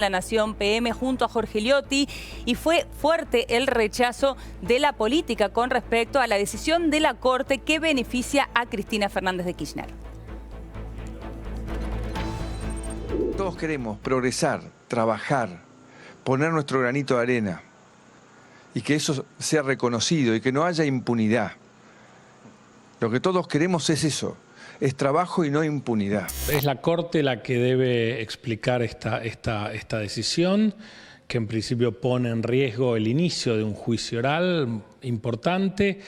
La Nación PM junto a Jorge Liotti, y fue fuerte el rechazo de la política con respecto a la decisión de la Corte que beneficia a Cristina Fernández de Kirchner. Todos queremos progresar, trabajar, poner nuestro granito de arena y que eso sea reconocido y que no haya impunidad. Lo que todos queremos es eso. Es trabajo y no impunidad. Es la Corte la que debe explicar esta decisión, que en principio pone en riesgo el inicio de un juicio oral importante.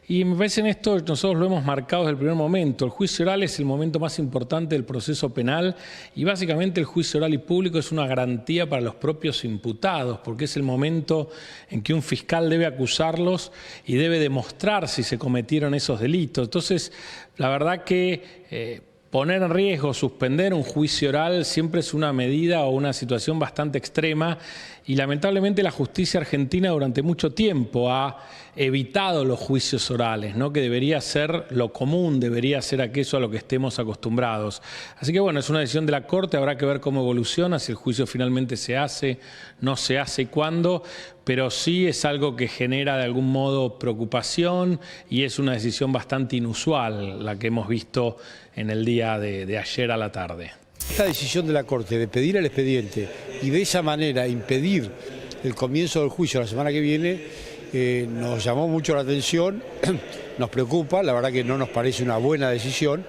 Y me parece en esto, nosotros lo hemos marcado desde el primer momento. El juicio oral es el momento más importante del proceso penal y básicamente el juicio oral y público es una garantía para los propios imputados, porque es el momento en que un fiscal debe acusarlos y debe demostrar si se cometieron esos delitos. Entonces, la verdad que poner en riesgo, suspender un juicio oral siempre es una medida o una situación bastante extrema y lamentablemente la justicia argentina durante mucho tiempo ha evitado los juicios orales, ¿no? Que debería ser lo común, debería ser aquello a lo que estemos acostumbrados. Así que bueno, es una decisión de la Corte, habrá que ver cómo evoluciona, si el juicio finalmente se hace, no se hace y cuándo, pero sí es algo que genera de algún modo preocupación y es una decisión bastante inusual la que hemos visto en el día de ayer a la tarde. Esta decisión de la Corte de pedir el expediente y de esa manera impedir el comienzo del juicio la semana que viene nos llamó mucho la atención, nos preocupa, la verdad que no nos parece una buena decisión.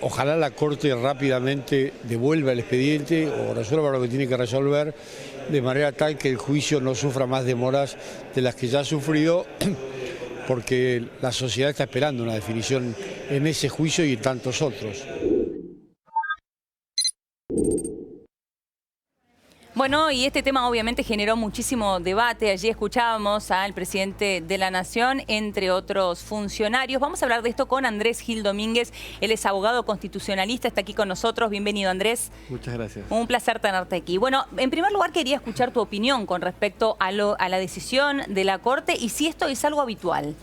Ojalá la Corte rápidamente devuelva el expediente o resuelva lo que tiene que resolver de manera tal que el juicio no sufra más demoras de las que ya ha sufrido, porque la sociedad está esperando una definición en ese juicio y en tantos otros. Bueno, y este tema obviamente generó muchísimo debate. Allí escuchábamos al presidente de la Nación, entre otros funcionarios. Vamos a hablar de esto con Andrés Gil Domínguez. Él es abogado constitucionalista, está aquí con nosotros. Bienvenido, Andrés. Muchas gracias. Un placer tenerte aquí. Bueno, en primer lugar quería escuchar tu opinión con respecto a la decisión de la Corte y si esto es algo habitual.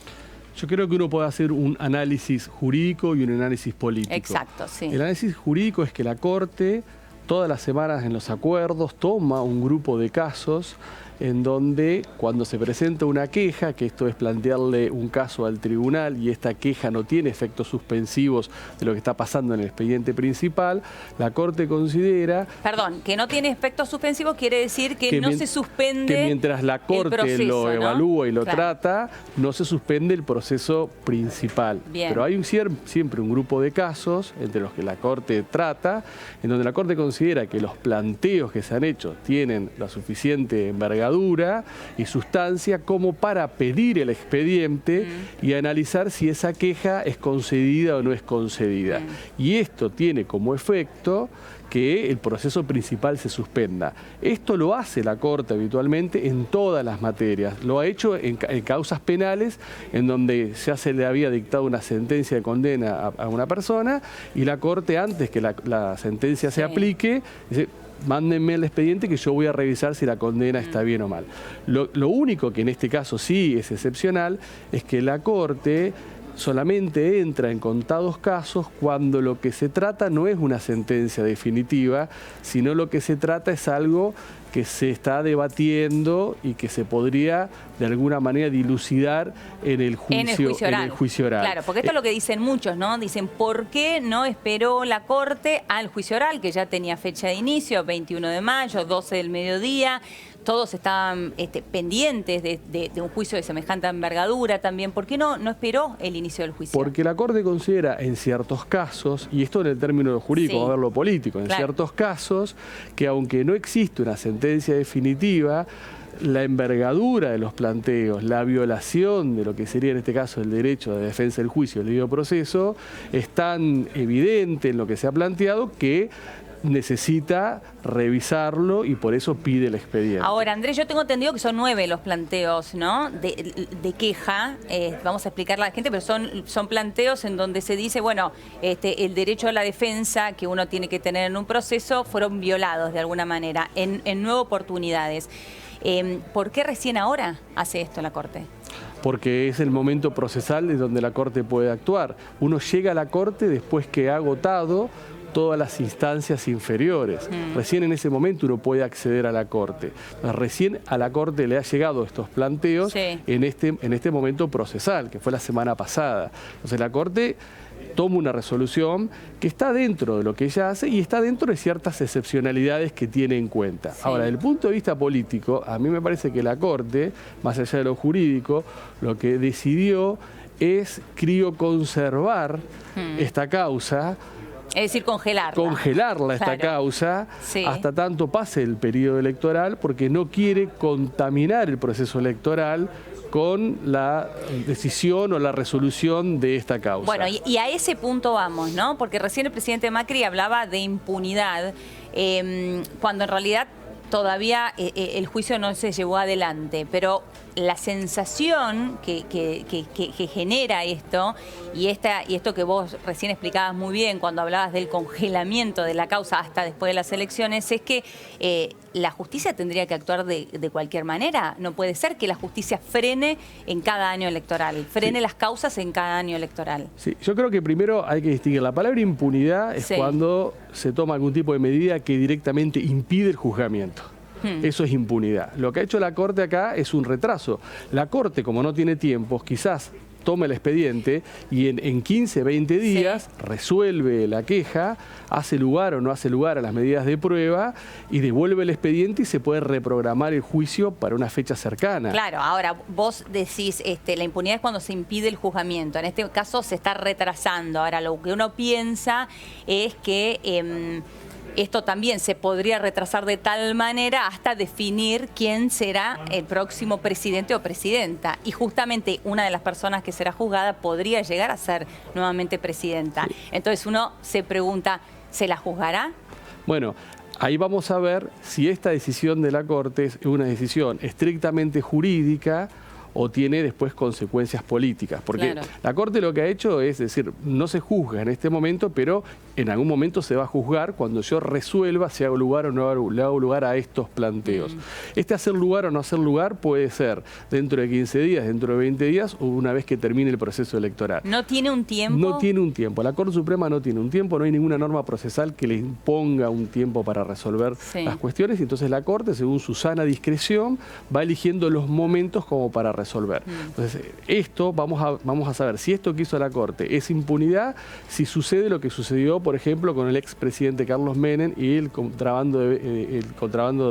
Yo creo que uno puede hacer un análisis jurídico y un análisis político. Exacto, sí. El análisis jurídico es que la Corte todas las semanas en los acuerdos toma un grupo de casos en donde cuando se presenta una queja, que esto es plantearle un caso al tribunal y esta queja no tiene efectos suspensivos de lo que está pasando en el expediente principal, la Corte considera... Perdón, que no tiene efectos suspensivos quiere decir que no se suspende que mientras la Corte proceso, lo evalúa y lo claro. trata, no se suspende el proceso principal. Bien. Pero hay siempre un grupo de casos entre los que la Corte trata, en donde la Corte considera que los planteos que se han hecho tienen la suficiente envergadura y sustancia como para pedir el expediente y analizar si esa queja es concedida o no es concedida. Y esto tiene como efecto que el proceso principal se suspenda. Esto lo hace la Corte habitualmente en todas las materias. Lo ha hecho en causas penales en donde ya se le había dictado una sentencia de condena a una persona y la Corte, antes que la sentencia se aplique, dice: mándenme el expediente que yo voy a revisar si la condena está bien o mal. Lo único que en este caso sí es excepcional es que la Corte solamente entra en contados casos cuando lo que se trata no es una sentencia definitiva, sino lo que se trata es algo que se está debatiendo y que se podría de alguna manera dilucidar en el juicio oral. Claro, porque esto es lo que dicen muchos, ¿no? Dicen, ¿por qué no esperó la Corte al juicio oral, que ya tenía fecha de inicio, 21 de mayo, 12 del mediodía? Todos estaban pendientes de un juicio de semejante envergadura también. ¿Por qué no esperó el inicio del juicio? Porque la Corte considera en ciertos casos, y esto en el término jurídico, vamos a ver lo político, en ciertos casos, que aunque no existe una sentencia definitiva, la envergadura de los planteos, la violación de lo que sería en este caso el derecho de defensa del juicio, el debido proceso, es tan evidente en lo que se ha planteado que necesita revisarlo y por eso pide el expediente. Ahora, Andrés, yo tengo entendido que son 9 los planteos, ¿no? de queja, vamos a explicarle a la gente, pero son planteos en donde se dice, bueno, el derecho a la defensa que uno tiene que tener en un proceso fueron violados de alguna manera, en 9 oportunidades. ¿Por qué recién ahora hace esto la Corte? Porque es el momento procesal de donde la Corte puede actuar. Uno llega a la Corte después que ha agotado todas las instancias inferiores. Recién en ese momento uno puede acceder a la Corte. Recién a la Corte le ha llegado estos planteos en este momento procesal, que fue la semana pasada. Entonces la Corte toma una resolución que está dentro de lo que ella hace y está dentro de ciertas excepcionalidades que tiene en cuenta. Ahora, desde el punto de vista político, a mí me parece que la Corte, más allá de lo jurídico, lo que decidió es crioconservar esta causa. Es decir, congelarla. Congelarla esta causa hasta tanto pase el periodo electoral, porque no quiere contaminar el proceso electoral con la decisión o la resolución de esta causa. Bueno, y a ese punto vamos, ¿no? Porque recién el presidente Macri hablaba de impunidad, cuando en realidad todavía el juicio no se llevó adelante, pero la sensación que genera esto, y esto que vos recién explicabas muy bien cuando hablabas del congelamiento de la causa hasta después de las elecciones, es que la justicia tendría que actuar de cualquier manera. No puede ser que la justicia frene en cada año electoral, frene las causas en cada año electoral. Sí, yo creo que primero hay que distinguir. La palabra impunidad es cuando se toma algún tipo de medida que directamente impide el juzgamiento. Eso es impunidad. Lo que ha hecho la Corte acá es un retraso. La Corte, como no tiene tiempos, quizás toma el expediente y en 15, 20 días resuelve la queja, hace lugar o no hace lugar a las medidas de prueba y devuelve el expediente y se puede reprogramar el juicio para una fecha cercana. Claro, ahora vos decís, la impunidad es cuando se impide el juzgamiento. En este caso se está retrasando. Ahora lo que uno piensa es que esto también se podría retrasar de tal manera hasta definir quién será el próximo presidente o presidenta. Y justamente una de las personas que será juzgada podría llegar a ser nuevamente presidenta. Entonces uno se pregunta, ¿se la juzgará? Bueno, ahí vamos a ver si esta decisión de la Corte es una decisión estrictamente jurídica o tiene después consecuencias políticas. Porque la Corte lo que ha hecho es decir, no se juzga en este momento, pero en algún momento se va a juzgar cuando yo resuelva si hago lugar o no le hago lugar a estos planteos. Este hacer lugar o no hacer lugar puede ser dentro de 15 días, dentro de 20 días o una vez que termine el proceso electoral. ¿No tiene un tiempo? No tiene un tiempo. La Corte Suprema no tiene un tiempo, no hay ninguna norma procesal que le imponga un tiempo para resolver las cuestiones. Y entonces la Corte, según su sana discreción, va eligiendo los momentos como para resolver. Entonces, esto vamos a saber si esto que hizo la Corte es impunidad, si sucede lo que sucedió, por ejemplo, con el expresidente Carlos Menem y el contrabando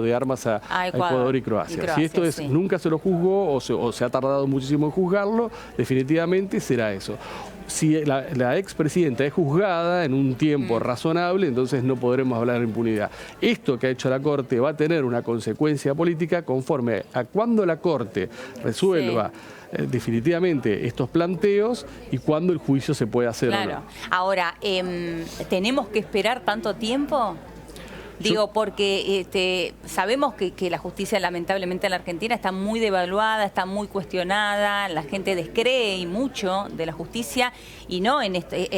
de armas a Ecuador y Croacia. Si esto nunca se lo juzgó o se ha tardado muchísimo en juzgarlo, definitivamente será eso. Si la expresidenta es juzgada en un tiempo razonable, entonces no podremos hablar de impunidad. Esto que ha hecho la Corte va a tener una consecuencia política conforme a cuando la Corte resuelva definitivamente estos planteos y cuándo el juicio se puede hacer o no. Ahora, ¿tenemos que esperar tanto tiempo? Digo, porque sabemos que la justicia lamentablemente en la Argentina está muy devaluada, está muy cuestionada, la gente descree y mucho de la justicia y no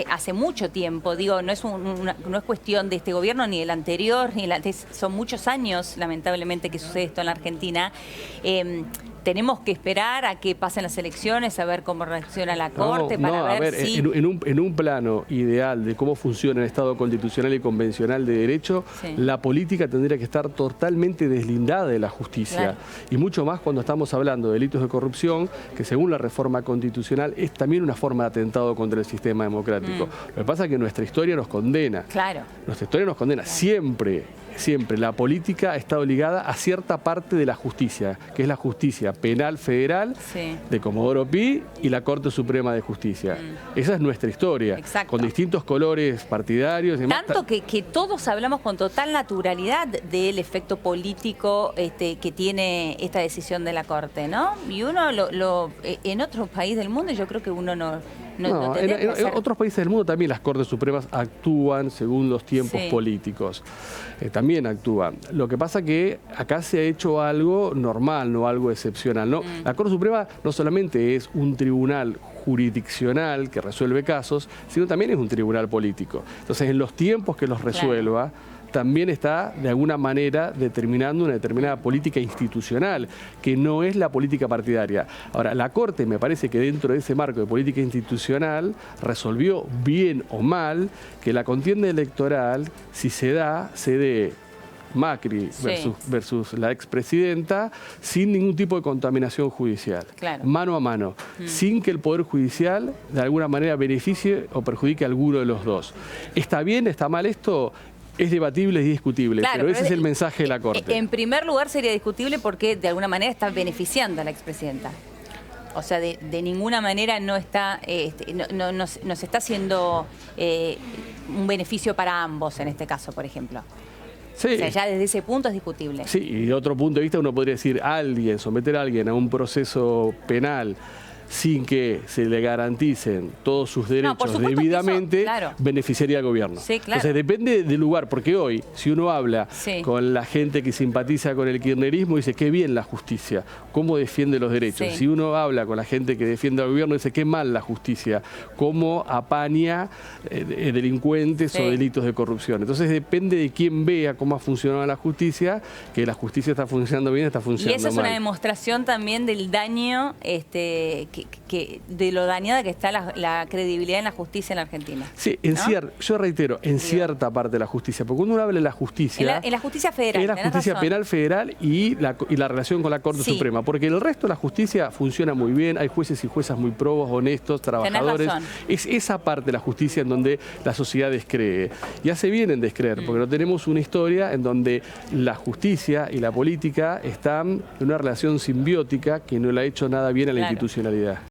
hace mucho tiempo. Digo, no es cuestión de este gobierno ni del anterior, son muchos años lamentablemente que sucede esto en la Argentina. Tenemos que esperar a que pasen las elecciones, a ver cómo reacciona la Corte, para ver si... En un plano ideal de cómo funciona el Estado constitucional y convencional de derecho, la política tendría que estar totalmente deslindada de la justicia. Y mucho más cuando estamos hablando de delitos de corrupción, que según la reforma constitucional es también una forma de atentado contra el sistema democrático. Lo que pasa es que nuestra historia nos condena. Nuestra historia nos condena siempre. La política ha estado ligada a cierta parte de la justicia, que es la justicia penal federal de Comodoro Pi y la Corte Suprema de Justicia. Esa es nuestra historia, con distintos colores partidarios. Tanto que todos hablamos con total naturalidad del efecto político que tiene esta decisión de la Corte, ¿no? Y uno en otro país del mundo yo creo que uno en otros países del mundo también las Cortes Supremas actúan según los tiempos políticos. También actúan. Lo que pasa que acá se ha hecho algo normal, no algo excepcional, ¿no? La Corte Suprema no solamente es un tribunal jurisdiccional que resuelve casos, sino también es un tribunal político. Entonces, en los tiempos que los resuelva, también está de alguna manera determinando una determinada política institucional, que no es la política partidaria. Ahora, la Corte me parece que dentro de ese marco de política institucional resolvió bien o mal que la contienda electoral, si se dé Macri versus la expresidenta, sin ningún tipo de contaminación judicial, mano a mano, sin que el Poder Judicial de alguna manera beneficie o perjudique a alguno de los dos. ¿Está bien, está mal esto? Es debatible, es discutible, pero ese es el mensaje de la Corte. En primer lugar sería discutible porque de alguna manera está beneficiando a la expresidenta. O sea, de ninguna manera no está, no se está haciendo un beneficio para ambos en este caso, por ejemplo. Sí. O sea, ya desde ese punto es discutible. Sí, y de otro punto de vista uno podría decir, someter a alguien a un proceso penal sin que se le garanticen todos sus derechos debidamente, beneficiaría al gobierno. Sí, claro. Entonces depende del lugar, porque hoy, si uno habla con la gente que simpatiza con el kirchnerismo, dice qué bien la justicia, cómo defiende los derechos. Si uno habla con la gente que defiende al gobierno, dice qué mal la justicia, cómo apaña delincuentes o delitos de corrupción. Entonces depende de quién vea cómo ha funcionado la justicia, que la justicia está funcionando bien, está funcionando mal. Y eso es una demostración también del daño de lo dañada que está la credibilidad en la justicia en la Argentina. Sí, yo reitero, en cierta parte de la justicia, porque cuando uno habla de la justicia... En la justicia federal. En la justicia penal federal y la relación con la Corte Suprema, porque el resto de la justicia funciona muy bien, hay jueces y juezas muy probos, honestos, trabajadores. Es esa parte de la justicia en donde la sociedad descree. Y hace bien en descreer, porque no tenemos una historia en donde la justicia y la política están en una relación simbiótica que no le ha hecho nada bien a la institucionalidad.